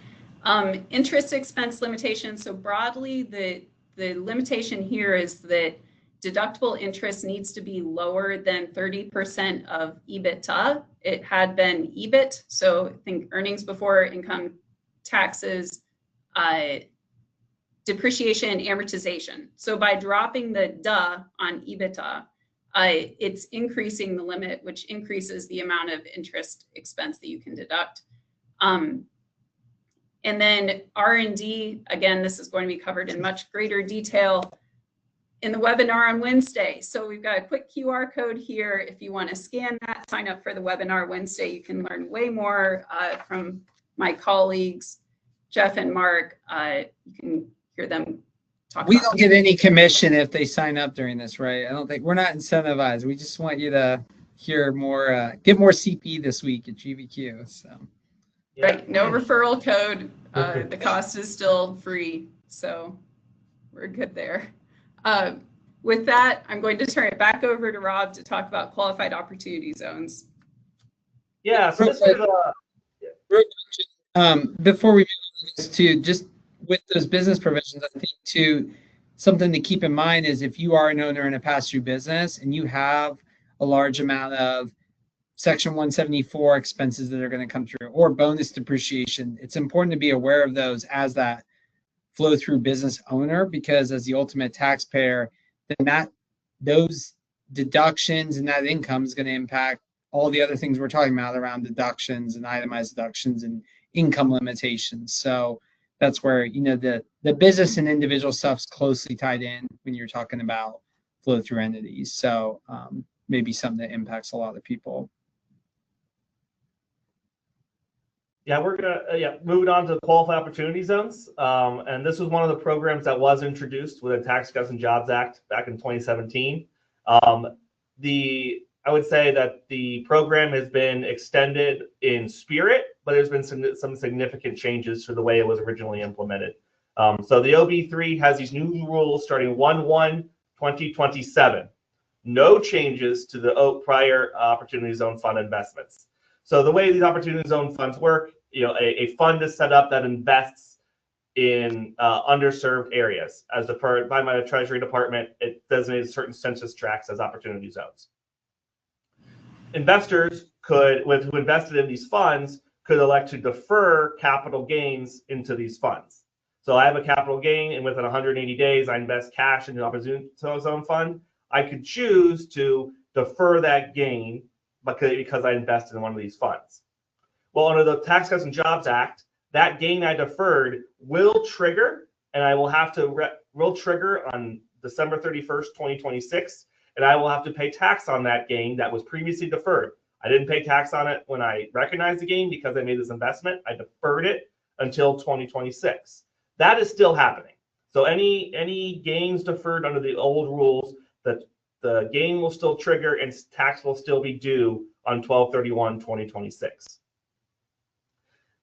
Interest expense limitation. So broadly, the limitation here is that deductible interest needs to be lower than 30% of EBITDA. It had been EBIT, so think earnings before income taxes, depreciation and amortization. So by dropping the DA on EBITDA, it's increasing the limit, which increases the amount of interest expense that you can deduct. And then R&D, again, this is going to be covered in much greater detail in the webinar on Wednesday. So we've got a quick QR code here. If you want to scan that, sign up for the webinar Wednesday. You can learn way more from my colleagues, Jeff and Mark. You can hear them talk. We don't get any commission if they sign up during this, right? I don't think, we're not incentivized. We just want you to hear more, get more CP this week at GBQ. So. Right, no referral code. The cost is still free, so we're good there. With that, I'm going to turn it back over to Rob to talk about qualified opportunity zones. Yeah, so this is before we move this to just with those business provisions, I think too, something to keep in mind is if you are an owner in a pass-through business and you have a large amount of Section 174 expenses that are going to come through or bonus depreciation, it's important to be aware of those as that flow through business owner, because as the ultimate taxpayer, then those deductions and that income is going to impact all the other things we're talking about around deductions and itemized deductions and income limitations. So that's where, you know, the business and individual stuff's closely tied in when you're talking about flow through entities. So maybe something that impacts a lot of people. Yeah, we're gonna move on to qualified opportunity zones, and this was one of the programs that was introduced with the Tax Cuts and Jobs Act back in 2017. I would say that the program has been extended in spirit, but there's been some significant changes to the way it was originally implemented. So the OB3 has these new rules starting 1/1/2027. No changes to the prior opportunity zone fund investments. So the way these opportunity zone funds work, you know, a fund is set up that invests in underserved areas. As deferred by my Treasury Department, it designates certain census tracts as opportunity zones. Investors who invested in these funds could elect to defer capital gains into these funds. So I have a capital gain, and within 180 days, I invest cash in the opportunity zone fund. I could choose to defer that gain because I invested in one of these funds. Well, under the Tax Cuts and Jobs Act, that gain I deferred will trigger, and I will have to will trigger on December 31st, 2026, and I will have to pay tax on that gain that was previously deferred. I didn't pay tax on it when I recognized the gain because I made this investment. I deferred it until 2026. That is still happening. So any gains deferred under the old rules, that the gain will still trigger and tax will still be due on 12/31/2026.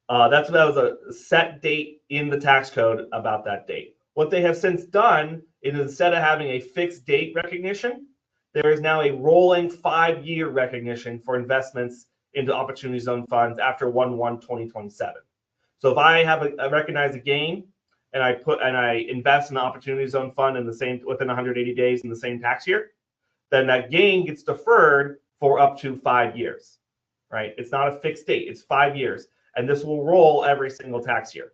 That was a set date in the tax code about that date. What they have since done is instead of having a fixed date recognition, there is now a rolling 5-year recognition for investments into opportunity zone funds after 1/1/2027. So if I recognize a gain and I invest in the opportunity zone fund in within 180 days in the same tax year, then that gain gets deferred for up to 5 years, right? It's not a fixed date, it's 5 years. And this will roll every single tax year.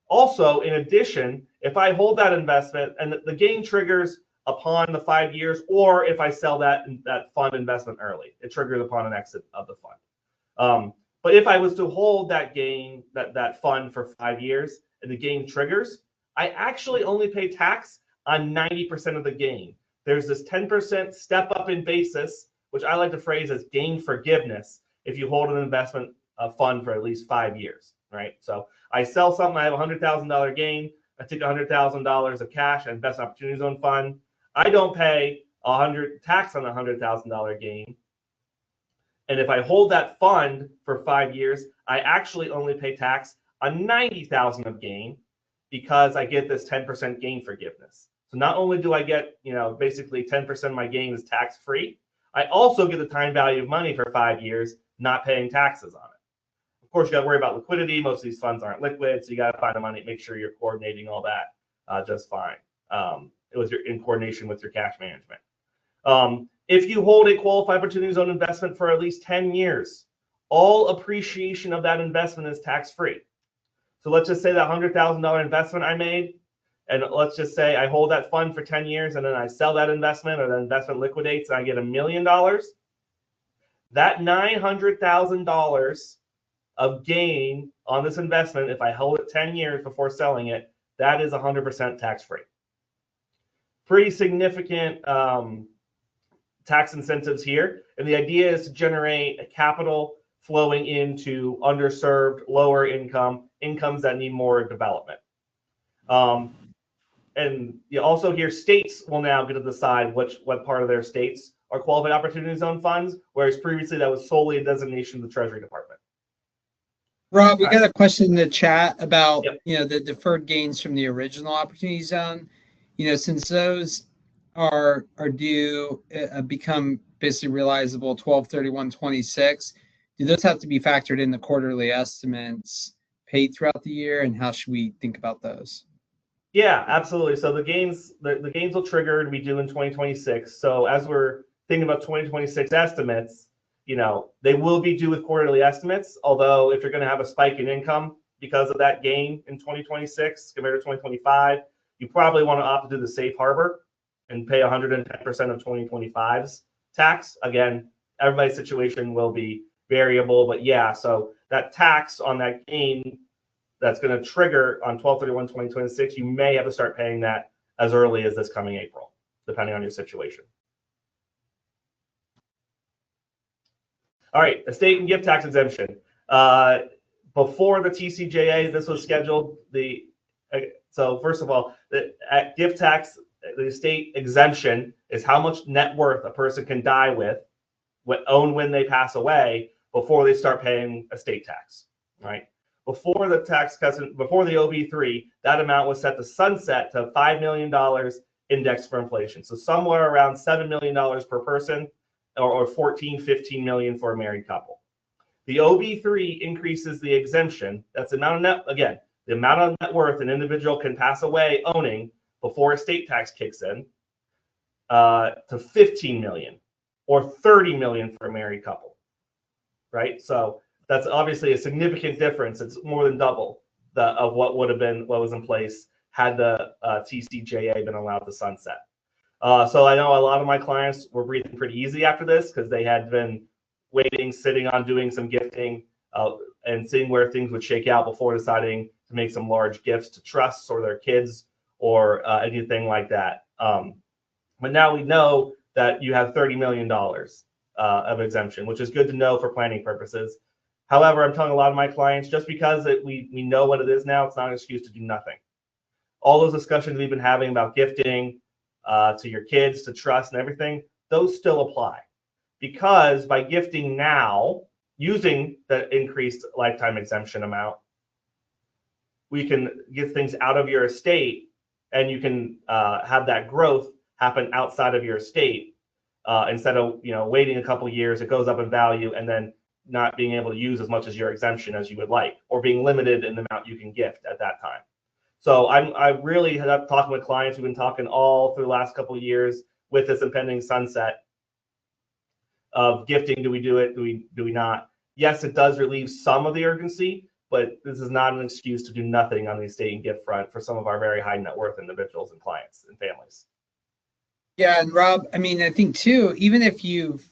Also, in addition, if I hold that investment and the gain triggers upon the 5 years, or if I sell that fund investment early, it triggers upon an exit of the fund. But if I was to hold that gain, that fund for 5 years, and the gain triggers, I actually only pay tax on 90% of the gain. There's this 10% step up in basis, which I like to phrase as gain forgiveness, if you hold an investment fund for at least 5 years, right? So I sell something, I have a $100,000 gain, I take $100,000 of cash and invest in opportunity zone fund. I don't pay tax on the $100,000 gain. And if I hold that fund for 5 years, I actually only pay tax on 90,000 of gain because I get this 10% gain forgiveness. So not only do I get, basically 10% of my gain is tax free, I also get the time value of money for 5 years, not paying taxes on it. Of course, you got to worry about liquidity. Most of these funds aren't liquid, so you got to find the money, make sure you're coordinating all that just fine. In coordination with your cash management. If you hold a qualified opportunity zone investment for at least 10 years, all appreciation of that investment is tax-free. So let's just say that $100,000 investment I made, and let's just say I hold that fund for 10 years and then I sell that investment or that investment liquidates and I get $1 million. That $900,000 of gain on this investment, if I hold it 10 years before selling it, that is 100% tax-free. Pretty significant tax incentives here. And the idea is to generate a capital flowing into underserved, lower incomes that need more development. And you also hear states will now get to decide what part of their states are qualified opportunity zone funds, whereas previously that was solely a designation of the Treasury Department. Rob, we got a question in the chat about Yep. The deferred gains from the original opportunity zone. Since those are due become basically realizable 12/31/26, do those have to be factored in the quarterly estimates paid throughout the year, and how should we think about those? Yeah, absolutely. So the gains will trigger to be due in 2026. So as we're thinking about 2026 estimates, they will be due with quarterly estimates. Although if you're going to have a spike in income because of that gain in 2026 compared to 2025, you probably want to opt to do the safe harbor and pay 110% of 2025's tax. Again, everybody's situation will be variable, but yeah, so that tax on that gain that's going to trigger on 12/31/2026, you may have to start paying that as early as this coming April, depending on your situation. All right, estate and gift tax exemption. Before the TCJA, this was scheduled. So first of all, at gift tax, the estate exemption is how much net worth a person can die with, own when they pass away, before they start paying estate tax, right? Before the OB3, that amount was set to sunset to $5 million indexed for inflation. So somewhere around $7 million per person, or 14, 15 million for a married couple. The OB3 increases the exemption. That's the amount of net worth an individual can pass away owning before estate tax kicks in, to 15 million or 30 million for a married couple, right? So that's obviously a significant difference. It's more than double of what was in place had the TCJA been allowed to sunset. So I know a lot of my clients were breathing pretty easy after this because they had been waiting, sitting on doing some gifting and seeing where things would shake out before deciding to make some large gifts to trusts or their kids or anything like that. But now we know that you have $30 million of exemption, which is good to know for planning purposes. However, I'm telling a lot of my clients, just because we know what it is now, it's not an excuse to do nothing. All those discussions we've been having about gifting to your kids, to trust and everything, those still apply. Because by gifting now, using the increased lifetime exemption amount, we can get things out of your estate, and you can have that growth happen outside of your estate instead of waiting a couple years. It goes up in value, and then not being able to use as much as your exemption as you would like, or being limited in the amount you can gift at that time. So I really have talking with clients. We've been talking all through the last couple of years with this impending sunset of gifting. Do we do it? Do we not? Yes, it does relieve some of the urgency, but this is not an excuse to do nothing on the estate and gift front for some of our very high net worth individuals and clients and families. Yeah, and Rob, I think too, even if you've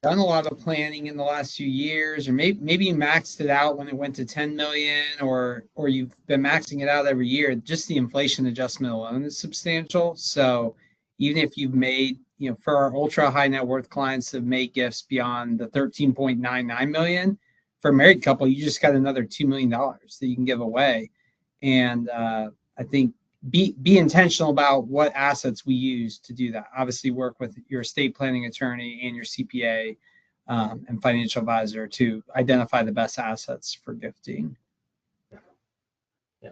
done a lot of planning in the last few years, or maybe you maxed it out when it went to 10 million, or you've been maxing it out every year, just the inflation adjustment alone is substantial. So even if you've made, for our ultra high net worth clients that have made gifts beyond the 13.99 million, for a married couple, you just got another $2 million that you can give away. And I think be intentional about what assets we use to do that. Obviously, work with your estate planning attorney and your CPA and financial advisor to identify the best assets for gifting. Yeah.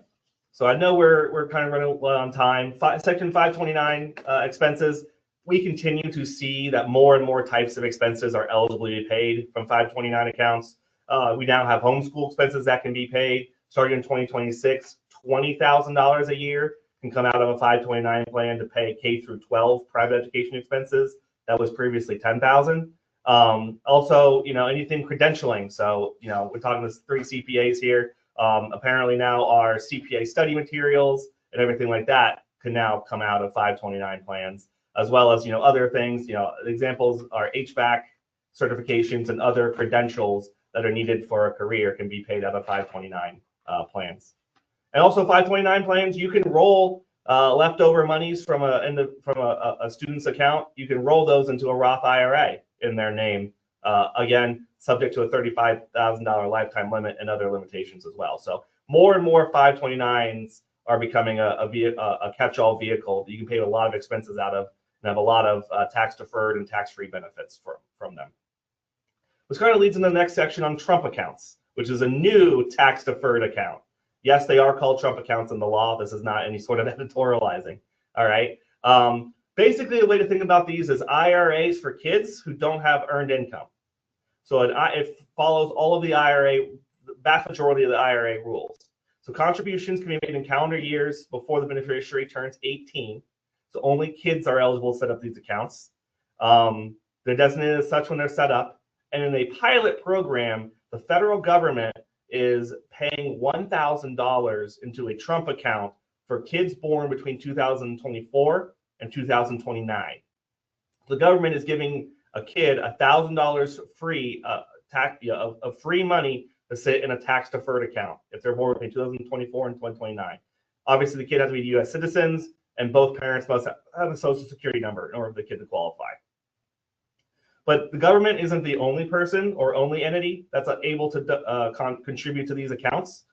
So I know we're kind of running low on time. Section 529 expenses. We continue to see that more and more types of expenses are eligible to be paid from 529 accounts. We now have homeschool expenses that can be paid starting in 2026. $20,000 a year can come out of a 529 plan to pay K through 12 private education expenses. That was previously $10,000. Also, anything credentialing. So, we're talking with 3 CPAs here. Apparently now our CPA study materials and everything like that can now come out of 529 plans, as well as, other things. Examples are HVAC certifications and other credentials that are needed for a career can be paid out of 529 plans. And also 529 plans, you can roll leftover monies from a student's account. You can roll those into a Roth IRA in their name. Again, subject to a $35,000 lifetime limit and other limitations as well. So more and more 529s are becoming a catch-all vehicle that you can pay a lot of expenses out of and have a lot of tax-deferred and tax-free benefits from them. Which kind of leads into the next section on Trump accounts, which is a new tax-deferred account. Yes, they are called Trump accounts in the law. This is not any sort of editorializing. All right. Basically, the way to think about these is IRAs for kids who don't have earned income. So it follows all of the IRA, the vast majority of the IRA rules. So contributions can be made in calendar years before the beneficiary turns 18. So only kids are eligible to set up these accounts. They're designated as such when they're set up. And in a pilot program, the federal government is paying $1,000 into a Trump account for kids born between 2024 and 2029. The government is giving a kid $1,000 free of free money to sit in a tax-deferred account if they're born between 2024 and 2029. Obviously, the kid has to be U.S. citizens, and both parents must have a social security number in order for the kid to qualify. But the government isn't the only person or only entity that's able to contribute to these accounts.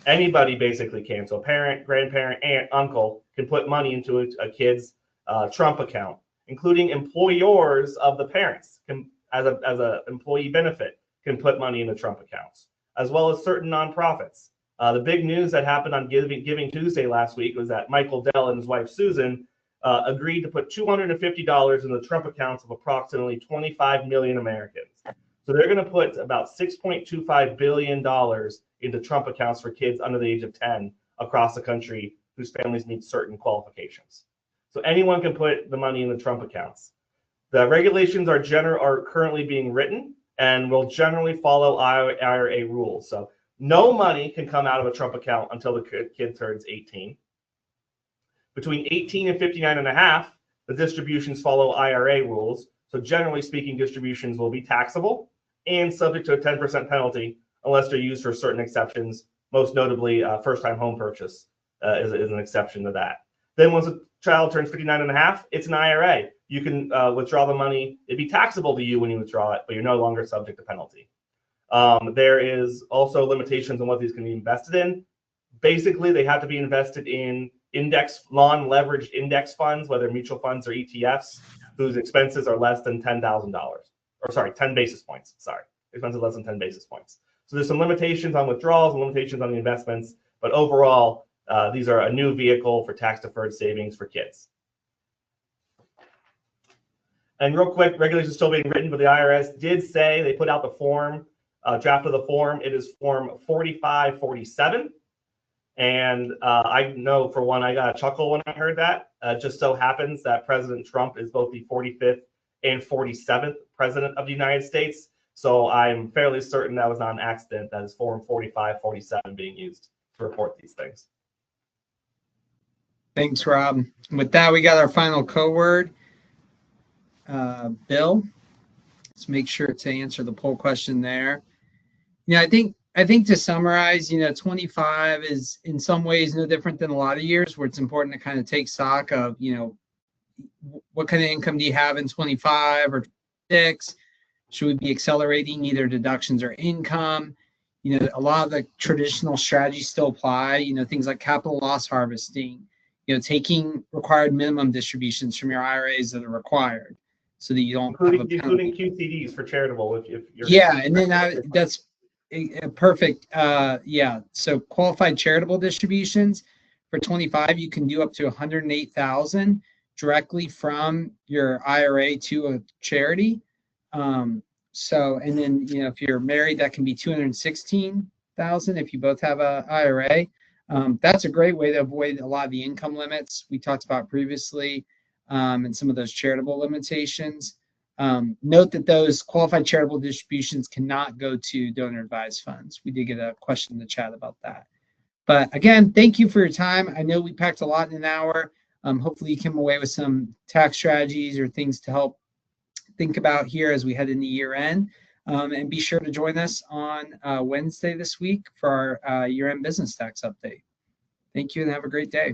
Anybody basically can. So a parent, grandparent, aunt, uncle can put money into a kid's Trump account, including employers of the parents can, as a employee benefit, can put money into Trump accounts, as well as certain nonprofits. The big news that happened on Giving Tuesday last week was that Michael Dell and his wife Susan agreed to put $250 in the Trump accounts of approximately 25 million Americans. So they're going to put about $6.25 billion into Trump accounts for kids under the age of 10 across the country whose families meet certain qualifications. So anyone can put the money in the Trump accounts. The regulations are currently being written and will generally follow IRA rules. So no money can come out of a Trump account until the kid turns 18. Between 18 and 59 and a half, the distributions follow IRA rules. So generally speaking, distributions will be taxable and subject to a 10% penalty unless they're used for certain exceptions. Most notably, first-time home purchase is an exception to that. Then once a child turns 59 and a half, it's an IRA. You can withdraw the money. It'd be taxable to you when you withdraw it, but you're no longer subject to penalty. There is also limitations on what these can be invested in. Basically, they have to be invested in non-leveraged index funds, whether mutual funds or ETFs, whose expenses are less than $10,000, or sorry, 10 basis points. Sorry, expenses less than 10 basis points. So there's some limitations on withdrawals and limitations on the investments, but overall, these are a new vehicle for tax-deferred savings for kids. And real quick, regulations still being written, but the IRS did say they put out the form, draft of the form. It is form 4547. And I know for one, I got a chuckle when I heard that. Just so happens that President Trump is both the 45th and 47th president of the United States. So I'm fairly certain that was not an accident. That is form 4547 being used to report these things. Thanks, Rob. With that, we got our final code word. Bill, let's make sure to answer the poll question there. Yeah, I think to summarize, 25 is in some ways no different than a lot of years where it's important to kind of take stock of, what kind of income do you have in 25 or 26? Should we be accelerating either deductions or income? A lot of the traditional strategies still apply, things like capital loss harvesting, taking required minimum distributions from your IRAs that are required so that you don't including QCDs for charitable if you're and then that's perfect. So qualified charitable distributions for 25, you can do up to 108,000 directly from your IRA to a charity. And then if you're married, that can be 216,000 if you both have a IRA. That's a great way to avoid a lot of the income limits we talked about previously, and some of those charitable limitations. Note that those qualified charitable distributions cannot go to donor advised funds. We did get a question in the chat about that. But again, thank you for your time. I know we packed a lot in an hour. Hopefully you came away with some tax strategies or things to help think about here as we head into year end. And be sure to join us on Wednesday this week for our year-end business tax update. Thank you and have a great day.